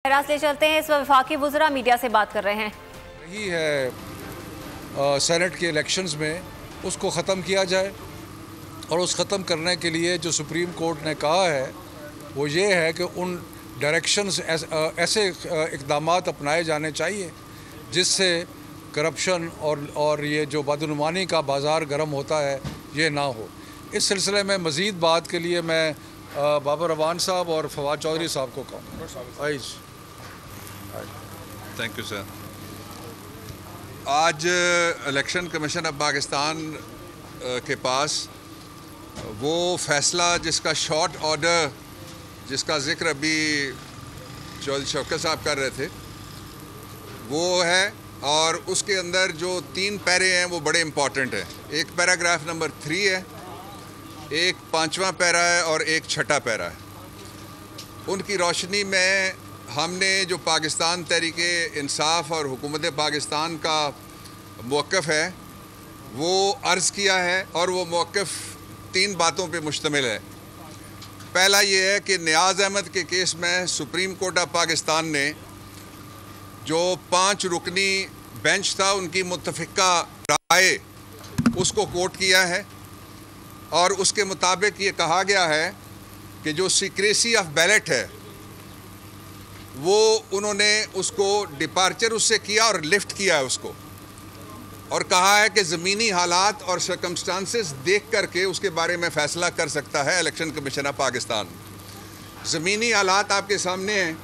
ले चलते हैं। इस वफाकी वुज़रा मीडिया से बात कर रहे हैं। यही है सेनेट के इलेक्शंस में उसको ख़त्म किया जाए और उस ख़त्म करने के लिए जो सुप्रीम कोर्ट ने कहा है वो ये है कि उन डायरेक्शंस ऐसे इक़दामात अपनाए जाने चाहिए जिससे करप्शन और ये जो बदनुमानी का बाज़ार गर्म होता है ये ना हो। इस सिलसिले में मज़ीद बात के लिए मैं बाबर अवान साहब और फवाद चौधरी साहब को कहूँ। Thank you sir. आज इलेक्शन कमीशन ऑफ पाकिस्तान के पास वो फ़ैसला जिसका शॉर्ट ऑर्डर जिसका ज़िक्र अभी चौधरी शौकत साहब कर रहे थे वो है, और उसके अंदर जो 3 पैरे हैं वो बड़े इम्पॉर्टेंट हैं। एक पैराग्राफ नंबर 3 है, एक 5वां पैरा है और एक 6ठा पैरा है। उनकी रोशनी में हमने जो पाकिस्तान तहरीके इंसाफ और हुकूमत पाकिस्तान का मौक़िफ़ है वो अर्ज़ किया है, और वो मौक़िफ़ 3 बातों पे मुश्तमिल है। पहला ये है कि नियाज़ अहमद के केस में सुप्रीम कोर्ट ऑफ पाकिस्तान ने जो 5 रुकनी बेंच था उनकी मुत्तफ़िका राय उसको कोट किया है, और उसके मुताबिक ये कहा गया है कि जो सीक्रेसी ऑफ बैलेट है वो उन्होंने उसको डिपार्चर उससे किया और लिफ्ट किया है उसको, और कहा है कि ज़मीनी हालात और सर्कमस्टांसेस देख करके उसके बारे में फ़ैसला कर सकता है इलेक्शन कमीशन ऑफ पाकिस्तान। ज़मीनी हालात आपके सामने हैं।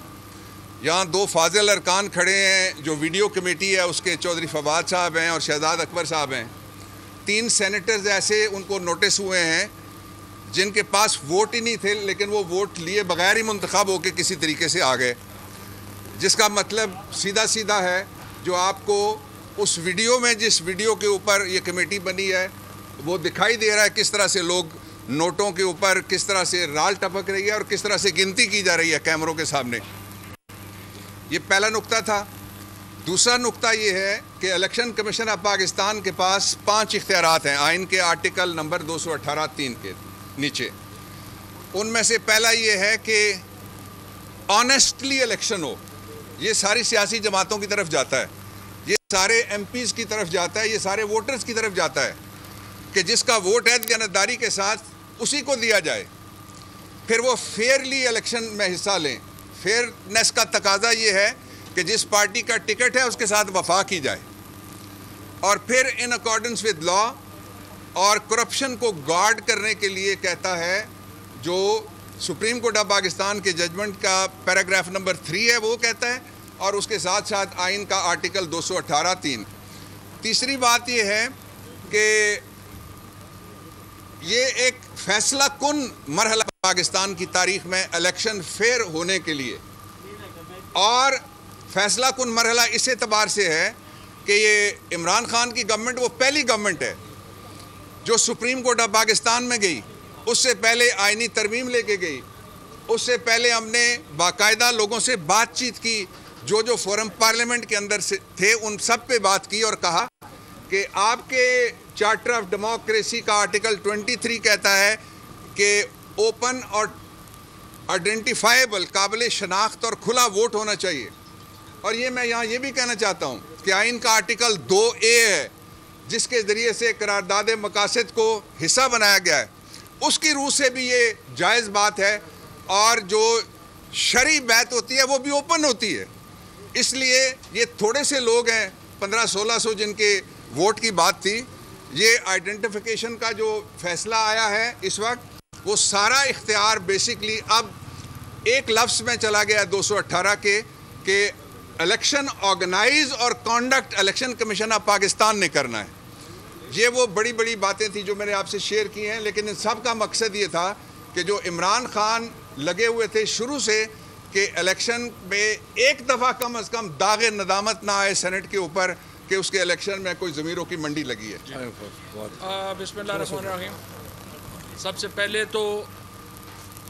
यहाँ 2 फाजिल अरकान खड़े हैं। जो वीडियो कमेटी है उसके चौधरी फवाद साहब हैं और शहजाद अकबर साहब हैं। 3 सेनेटर्स ऐसे उनको नोटिस हुए हैं जिनके पास वोट ही नहीं थे, लेकिन वो वोट लिए बगैर ही मुंतखब होकर किसी तरीके से आ गए, जिसका मतलब सीधा सीधा है जो आपको उस वीडियो में, जिस वीडियो के ऊपर ये कमेटी बनी है वो दिखाई दे रहा है किस तरह से लोग नोटों के ऊपर किस तरह से राल टपक रही है और किस तरह से गिनती की जा रही है कैमरों के सामने। ये पहला नुक्ता था। दूसरा नुक्ता ये है कि इलेक्शन कमीशन ऑफ पाकिस्तान के पास 5 इख्तियारात हैं आइन के आर्टिकल नंबर 218(3) के नीचे। उनमें से पहला ये है कि ऑनेस्टली इलेक्शन हो। ये सारी सियासी जमातों की तरफ जाता है, ये सारे एमपीज़ की तरफ जाता है, ये सारे वोटर्स की तरफ जाता है कि जिसका वोट है दयानतदारी के साथ उसी को दिया जाए, फिर वो फेयरली इलेक्शन में हिस्सा लें। फेयरनेस का तकाजा ये है कि जिस पार्टी का टिकट है उसके साथ वफा की जाए, और फिर इन अकॉर्डेंस विद लॉ और करप्शन को गार्ड करने के लिए कहता है जो सुप्रीम कोर्ट ऑफ पाकिस्तान के जजमेंट का पैराग्राफ नंबर 3 है वो कहता है, और उसके साथ साथ आइन का आर्टिकल 218(3). तीसरी बात ये है कि ये एक फैसला कुन मरहला पाकिस्तान की तारीख में इलेक्शन फेयर होने के लिए, और फैसला कुन मरहला इस एतबार से है कि ये इमरान खान की गवर्नमेंट वो पहली गवर्नमेंट है जो सुप्रीम कोर्ट ऑफ पाकिस्तान में गई। उससे पहले आइनी तरमीम लेके गई, उससे पहले हमने बाकायदा लोगों से बातचीत की, जो फोरम पार्लियामेंट के अंदर से थे उन सब पे बात की, और कहा कि आपके चार्टर ऑफ डेमोक्रेसी का आर्टिकल 23 कहता है कि ओपन और आइडेंटिफाइबल, काबिल शनाख्त और खुला वोट होना चाहिए। और ये मैं यहाँ ये भी कहना चाहता हूँ कि आइन का आर्टिकल 2A है जिसके ज़रिए से करारदाद मकासद को हिस्सा बनाया गया है, उसकी रूह से भी ये जायज़ बात है, और जो शरई बैत होती है वो भी ओपन होती है। इसलिए ये थोड़े से लोग हैं 1500-1600 जिनके वोट की बात थी। ये आइडेंटिफिकेशन का जो फैसला आया है इस वक्त वो सारा इख्तियार बेसिकली अब एक लफ्ज़ में चला गया 218 के इलेक्शन ऑर्गेनाइज और conduct election commission of Pakistan ने करना है। ये वो बड़ी बड़ी बातें थी जो मैंने आपसे शेयर की हैं, लेकिन इन सब का मकसद ये था कि जो इमरान खान लगे हुए थे शुरू से कि इलेक्शन में एक दफ़ा कम अज़ कम दागे नदामत ना आए सेनेट के ऊपर कि उसके इलेक्शन में कोई ज़मीरों की मंडी लगी है। बिस्मिल्लाहिर्रहमानिर्रहीम। सबसे पहले तो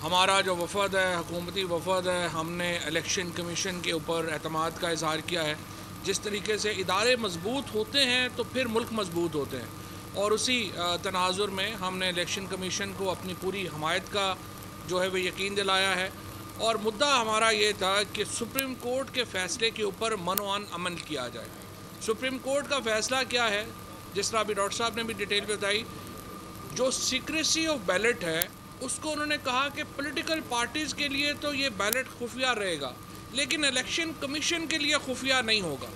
हमारा जो वफद है, हुकूमती वफद है, हमने इलेक्शन कमीशन के ऊपर एतमाद का इजहार किया है। जिस तरीके से इदारे मजबूत होते हैं तो फिर मुल्क मजबूत होते हैं, और उसी तनाजुर में हमने इलेक्शन कमीशन को अपनी पूरी हमायत का जो है वो यकीन दिलाया है। और मुद्दा हमारा ये था कि सुप्रीम कोर्ट के फ़ैसले के ऊपर मनोअन अमल किया जाए। सुप्रीम कोर्ट का फ़ैसला क्या है, जिस तरह अभी डॉक्टर साहब ने भी डिटेल बताई, जो सीक्रेसी ऑफ बैलेट है उसको उन्होंने कहा कि पॉलिटिकल पार्टीज़ के लिए तो ये बैलेट खुफिया रहेगा, लेकिन इलेक्शन कमीशन के लिए खुफिया नहीं होगा,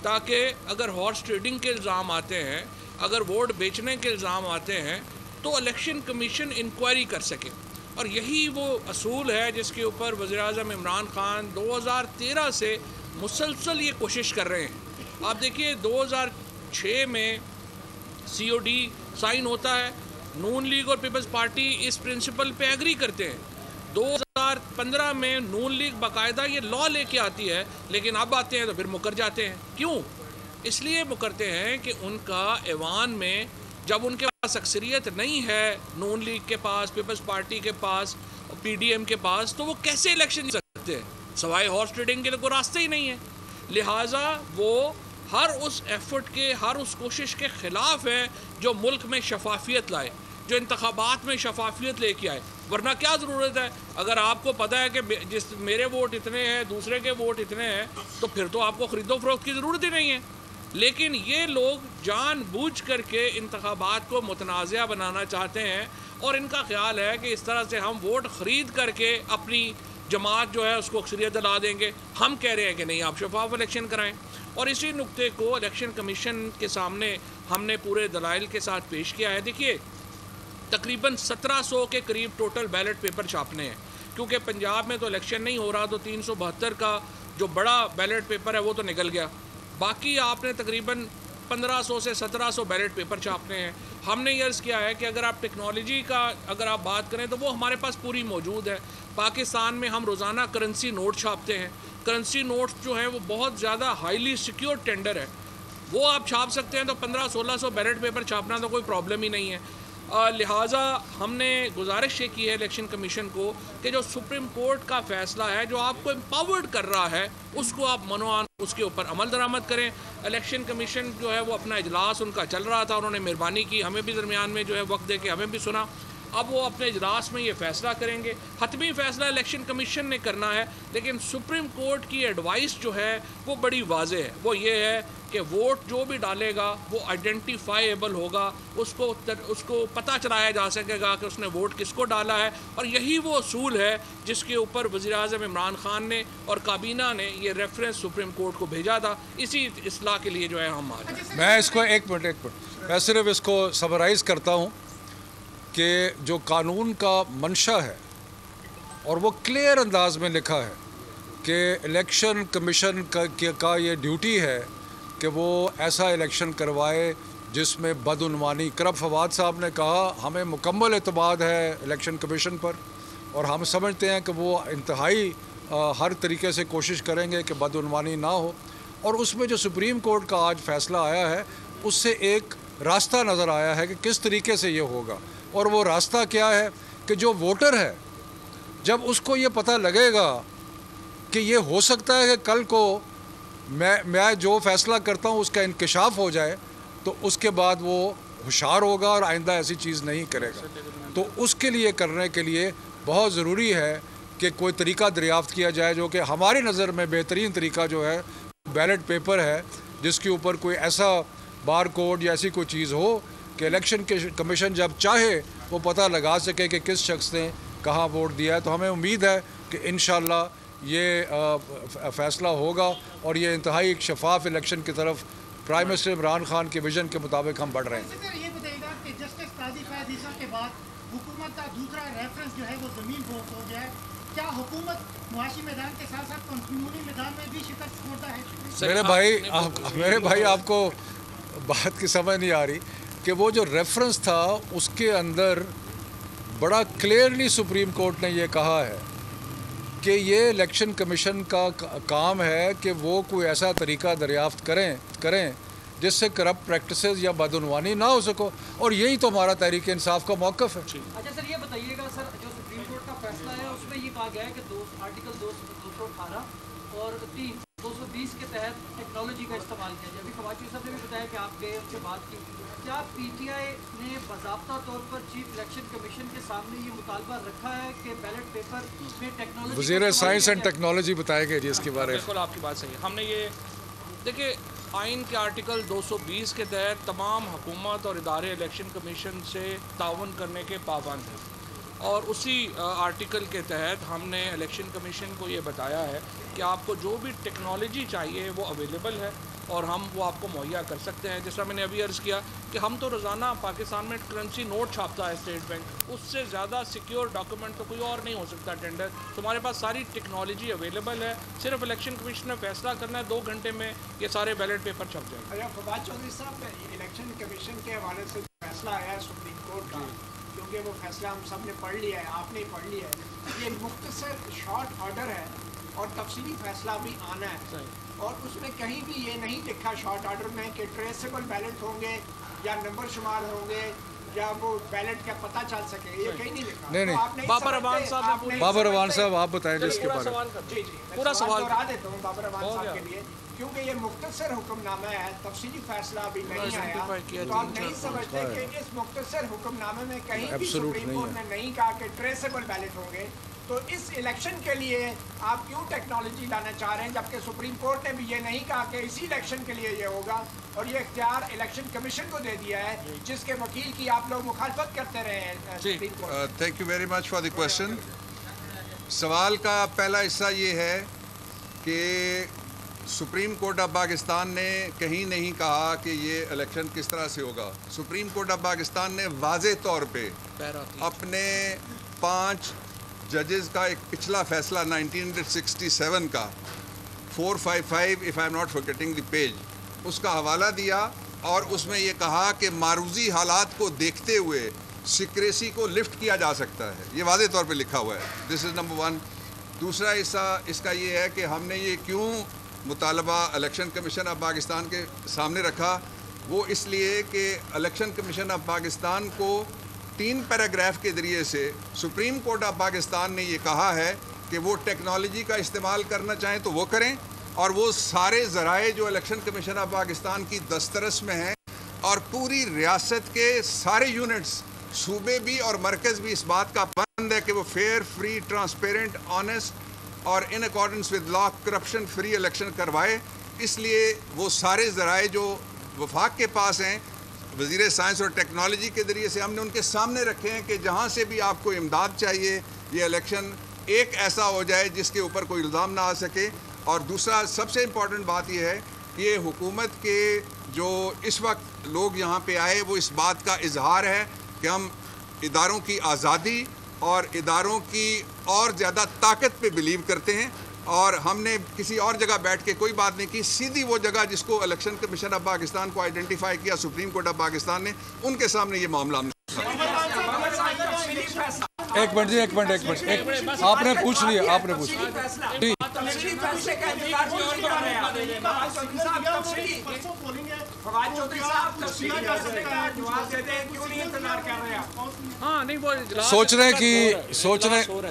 ताकि अगर हॉर्स ट्रेडिंग के इल्ज़ाम आते हैं, अगर वोट बेचने के इल्ज़ाम आते हैं, तो इलेक्शन कमीशन इंक्वायरी कर सके। और यही वो असूल है जिसके ऊपर वज़ीर-ए-आज़म इमरान ख़ान 2013 से मुसलसल ये कोशिश कर रहे हैं। आप देखिए 2006 में COD साइन होता है, नून लीग और पीपल्स पार्टी इस प्रिंसिपल पे एग्री करते हैं। 2015 में नून लीग बाकायदा ये लॉ लेके आती है, लेकिन अब आते हैं तो फिर मुकर जाते हैं। क्यों? इसलिए मुकरते हैं कि उनका ऐवान में जब उनके पास अक्सरियत नहीं है, नून लीग के पास, पीपल्स पार्टी के पास और PDM के पास, तो वो कैसे इलेक्शन जीत सकते हैं? सवाए हॉर्स ट्रेडिंग के लिए कोई रास्ते ही नहीं है। लिहाजा वो हर उस एफर्ट के, हर उस कोशिश के ख़िलाफ़ है जो मुल्क में शफाफियत लाए, जो इंतखाबात में शफाफियत लेके आए। वरना क्या ज़रूरत है? अगर आपको पता है कि जिस मेरे वोट इतने हैं, दूसरे के वोट इतने हैं, तो फिर तो आपको ख़रीदो फरोख्त की ज़रूरत ही नहीं है। लेकिन ये लोग जानबूझ करके इंतखाबात को मुतनाज़ा बनाना चाहते हैं और इनका ख्याल है कि इस तरह से हम वोट ख़रीद करके अपनी जमात जो है उसको अक्सरियत दिला देंगे। हम कह रहे हैं कि नहीं, आप शफाफ इलेक्शन कराएं। और इसी नुक्ते को इलेक्शन कमीशन के सामने हमने पूरे दलाइल के साथ पेश किया है। देखिए, तकरीबन 1700 के करीब टोटल बैलेट पेपर छापने हैं, क्योंकि पंजाब में तो इलेक्शन नहीं हो रहा, तो 372 का जो बड़ा बैलेट पेपर है वो तो निकल गया। बाकी आपने तकरीबन 1500 से 1700 बैलेट पेपर छापने हैं। हमने ये अर्ज़ किया है कि अगर आप टेक्नोलॉजी का अगर आप बात करें तो वो हमारे पास पूरी मौजूद है। पाकिस्तान में हम रोज़ाना करेंसी नोट छापते हैं। करेंसी नोट्स जो हैं वो बहुत ज़्यादा हाईली सिक्योर टेंडर है, वो आप छाप सकते हैं। तो 1500-1600 बैलेट पेपर छापना तो कोई प्रॉब्लम ही नहीं है। लिहाजा हमने गुजारिश ये की है इलेक्शन कमीशन को कि जो सुप्रीम कोर्ट का फ़ैसला है, जो आपको एम्पावर्ड कर रहा है, उसको आप मनोआन उसके ऊपर अमल दरामद करें। इलेक्शन कमीशन जो है वो अपना इजलास उनका चल रहा था, उन्होंने मेहरबानी की, हमें भी दरमियान में जो है वक्त दे के हमें भी सुना। अब वो अपने इजलास में ये फ़ैसला करेंगे। हतमी फ़ैसला इलेक्शन कमीशन ने करना है, लेकिन सुप्रीम कोर्ट की एडवाइस जो है वो बड़ी वाज़े है। वो ये है कि वोट जो भी डालेगा वो आइडेंटिफाइएबल होगा, उसको पता चलाया जा सकेगा कि उसने वोट किसको डाला है। और यही वो असूल है जिसके ऊपर वज़ीर-ए-आज़म इमरान ख़ान ने और काबीना ने ये रेफरेंस सुप्रीम कोर्ट को भेजा था। इसी इस्लाह के लिए जो है हम आज मैं इसको एक मिनट मैं सिर्फ इसको समराइज़ करता हूँ कि जो कानून का मंशा है और वो क्लियर अंदाज में लिखा है कि इलेक्शन कमीशन का ये ड्यूटी है कि वो ऐसा इलेक्शन करवाए जिसमें बदउनवानी। करब फवाद साहब ने कहा हमें मुकम्मल एतमाद है इलेक्शन कमीशन पर, और हम समझते हैं कि वो इंतहाई हर तरीके से कोशिश करेंगे कि बदउनवानी ना हो। और उसमें जो सुप्रीम कोर्ट का आज फ़ैसला आया है उससे एक रास्ता नज़र आया है कि किस तरीके से ये होगा। और वो रास्ता क्या है कि जो वोटर है, जब उसको ये पता लगेगा कि ये हो सकता है कि कल को मैं जो फ़ैसला करता हूँ उसका इंकशाफ हो जाए, तो उसके बाद वो होशियार होगा और आइंदा ऐसी चीज़ नहीं करेगा। तो उसके लिए करने के लिए बहुत ज़रूरी है कि कोई तरीका दरियाफ़्त किया जाए जो कि हमारी नज़र में बेहतरीन तरीका जो है बैलेट पेपर है, जिसके ऊपर कोई ऐसा बार कोड या ऐसी कोई चीज़ हो कि इलेक्शन कमीशन जब चाहे वो पता लगा सके कि किस शख्स ने कहाँ वोट दिया है। तो हमें उम्मीद है कि इंशाअल्लाह ये फ़ैसला होगा और ये इंतहाई एक शफाफ इलेक्शन की तरफ प्राइम मिनिस्टर इमरान खान के विज़न के मुताबिक हम बढ़ रहे हैं। सर ये बताइएगा कि जस्टिस काजी फैज़ ईसा के बाद हुकूमत का दूसरा रेफरेंस जो है वो ज़मीन बोर्ड हो गया है। क्या हुकूमत मुआशी मैदान के साथ साथ कानूनी मैदान में भी शिकस्त खोता है? मेरे भाई आपको बात की समझ नहीं आ रही कि वो जो रेफरेंस था उसके अंदर बड़ा क्लियरली सुप्रीम कोर्ट ने ये कहा है कि ये इलेक्शन कमीशन का काम है कि वो कोई ऐसा तरीका दरियाफ्त करें जिससे करप्ट प्रैक्टिसेस या बदउनवानी ना हो सको। और यही तो हमारा तहरीक इंसाफ का मौक़िफ़ है। अच्छा सर, ये बताइएगा सर, जो सुप्रीम कोर्ट का फैसला है उसमें ये कहा गया है कि आर्टिकल 218 और 3 220 के तहत टेक्नोलॉजी का इस्तेमाल किया जाए। अभी फवाद चौधरी साहब ने भी बताया कि आप गए, उनसे बात की। क्या पीटीआई ने बाज़ाब्ता तौर पर चीफ इलेक्शन कमीशन के सामने ये मुतालबा रखा है कि बैलेट पेपर में टेक्नोलॉजी, वज़ीर साइंस एंड टेक्नोलॉजी बताएंगे जी इसके बारे में? बिल्कुल आपकी बात सही है। हमने ये देखिए, आइन के आर्टिकल 220 के तहत तमाम हुकूमत और इदारे इलेक्शन कमीशन से ताउन करने के पाबंद हैं, और उसी आर्टिकल के तहत हमने इलेक्शन कमीशन को ये बताया है कि आपको जो भी टेक्नोलॉजी चाहिए वो अवेलेबल है और हम वो आपको मुहैया कर सकते हैं। जैसा मैंने अभी अर्ज़ किया कि हम तो रोज़ाना पाकिस्तान में करेंसी नोट छापता है स्टेट बैंक, उससे ज़्यादा सिक्योर डॉक्यूमेंट तो कोई और नहीं हो सकता टेंडर। तो हमारे पास सारी टेक्नोलॉजी अवेलेबल है, सिर्फ इलेक्शन कमीशन ने फैसला करना है, 2 घंटे में ये सारे बैलेट पेपर छप जाएंगे। अच्छा फवाद चौधरी साहब, इलेक्शन कमीशन के हवाले से फैसला आया है सुप्रीम कोर्ट का, क्योंकि वो फैसला हम सब ने पढ़ लिया है, आपने ही पढ़ लिया है, ये मुख्तसर शॉर्ट ऑर्डर है और तफसीली फैसला भी आना है, और उसमें कहीं भी ये नहीं लिखा शॉर्ट ऑर्डर में कि ट्रेसेबल बैलेट होंगे या नंबर शुमार होंगे या वो बैलेट का पता चल सके, ये कहीं नहीं लिखा। नहीं, बाबर अवान साहब आप बताएं जी इसके बारे में। जी पूरा सवाल दोहरा देता हूँ बाबर अवान साहब के लिए, क्योंकि ये मुख्तसर हुक्मनामा है, तफसीली फैसला अभी नहीं आया, तो आप नहीं समझते कि इस मुख्तसर हुक्मनामे में कहीं भी सुप्रीम कोर्ट ने नहीं कहा कि ट्रेसेबल बैलेट होंगे, तो इस इलेक्शन के लिए आप क्यों टेक्नोलॉजी लाना चाह रहे हैं, जबकि सुप्रीम कोर्ट ने भी ये नहीं कहा कि इसी इलेक्शन के लिए ये होगा, और ये इख्तियार इलेक्शन कमीशन को दे दिया है, जिसके वकील की आप लोग मुखालफत करते रहे हैं supreme court. Thank you very much for the question. सवाल का पहला हिस्सा ये है कि सुप्रीम कोर्ट ऑफ पाकिस्तान ने कहीं नहीं कहा कि ये इलेक्शन किस तरह से होगा। सुप्रीम कोर्ट ऑफ पाकिस्तान ने वाज़े तौर पे अपने 5 जजेस का एक पिछला फैसला 1967 का 455 if I am not forgetting the page, उसका हवाला दिया, और उसमें ये कहा कि मारूजी हालात को देखते हुए सिक्रेसी को लिफ्ट किया जा सकता है। ये वाज़े तौर पे लिखा हुआ है। This is number 1। दूसरा हिस्सा इसका ये है कि हमने ये क्यों मुतालबा इलेक्शन कमीशन ऑफ पाकिस्तान के सामने रखा, वो इसलिए कि इलेक्शन कमीशन ऑफ पाकिस्तान को 3 पैराग्राफ के ज़रिए से सुप्रीम कोर्ट ऑफ पाकिस्तान ने ये कहा है कि वो टेक्नोलॉजी का इस्तेमाल करना चाहें तो वो करें, और वो सारे ज़राए जो इलेक्शन कमीशन ऑफ पाकिस्तान की दस्तरस में हैं, और पूरी रियासत के सारे यूनिट्स, सूबे भी और मरकज़ भी इस बात का पाबंद है कि वो फेयर, फ्री, ट्रांसपेरेंट, ऑनेस्ट और in accordance with law corruption free election करवाए। इसलिए वो सारे ज़राए जो वफाक के पास हैं, वज़ीर साइंस और टेक्नोलॉजी के ज़रिए से हमने उनके सामने रखे हैं कि जहाँ से भी आपको इमदाद चाहिए, ये इलेक्शन एक ऐसा हो जाए जिसके ऊपर कोई इल्ज़ाम ना आ सके। और दूसरा सबसे इम्पॉर्टेंट बात यह है कि ये हुकूमत के जो इस वक्त लोग यहाँ पे आए, वो इस बात का इजहार है कि हम इदारों की आज़ादी और इदारों की और ज़्यादा ताकत पे बिलीव करते हैं, और हमने किसी और जगह बैठ के कोई बात नहीं की। सीधी वो जगह जिसको इलेक्शन कमीशन ऑफ पाकिस्तान को आइडेंटिफाई किया सुप्रीम कोर्ट ऑफ पाकिस्तान ने, उनके सामने ये मामला हमने। एक मिनट, आपने पूछ लिया, आपने पूछ लिया।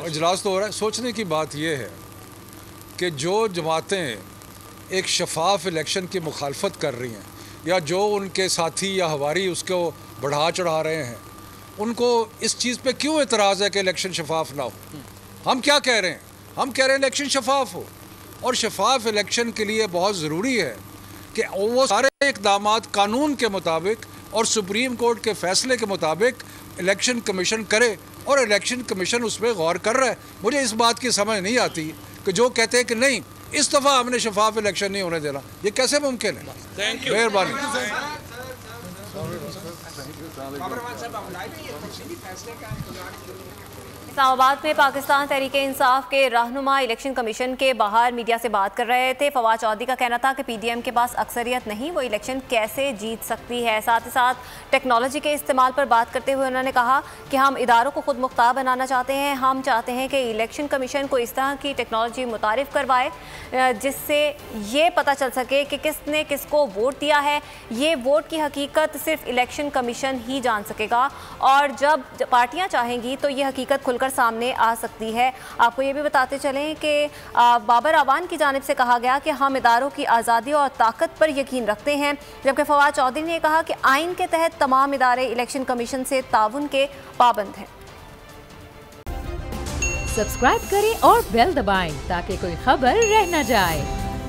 इजलास तो हो रहा है। सोचने की बात यह है कि जो जमातें एक शफाफ इलेक्शन की मुखालफत कर रही हैं, या जो उनके साथी या हवारी उसको बढ़ा चढ़ा रहे हैं, उनको इस चीज़ पे क्यों एतराज़ है कि इलेक्शन शफाफ ना हो। हम क्या कह रहे हैं? हम कह रहे हैं इलेक्शन शफाफ हो, और शफाफ इलेक्शन के लिए बहुत ज़रूरी है कि वो सारे इक़दाम कानून के मुताबिक और सुप्रीम कोर्ट के फ़ैसले के मुताबिक इलेक्शन कमीशन करे, और इलेक्शन कमीशन उस पर गौर कर रहा है। मुझे इस बात की समझ नहीं आती कि जो कहते हैं कि नहीं इस दफ़ा हमने शफाफ इलेक्शन नहीं होने देना, ये कैसे मुमकिन है? मेहरबानी। इस्लामाबाद में पाकिस्तान तहरीक इंसाफ के रहनुमा इलेक्शन कमीशन के बाहर मीडिया से बात कर रहे थे। फवाद चौधरी का कहना था कि पीडीएम के पास अक्सरियत नहीं, वो इलेक्शन कैसे जीत सकती है। साथ ही साथ टेक्नोलॉजी के इस्तेमाल पर बात करते हुए उन्होंने कहा कि हम इदारों को खुद मुख्तार बनाना चाहते हैं। हम चाहते हैं कि इलेक्शन कमीशन को इस तरह की टेक्नोलॉजी मुतारिफ करवाए जिससे ये पता चल सके कि किसने किसको वोट दिया है। ये वोट की हकीकत सिर्फ इलेक्शन कमीशन ही जान सकेगा, और जब पार्टियाँ चाहेंगी तो ये हकीकत खुलकर खुलकर सामने आ सकती है। आपको ये भी बताते चलें कि बाबर अवान की जानिब से कहा गया कि हम इदारों की आज़ादी और ताकत पर यकीन रखते हैं, जबकि फवाद चौधरी ने कहा कि आइन के तहत तमाम इदारे इलेक्शन कमीशन से ताउन के पाबंद हैं। सब्सक्राइब करें और बेल दबाएं ताकि कोई खबर रह न जाए।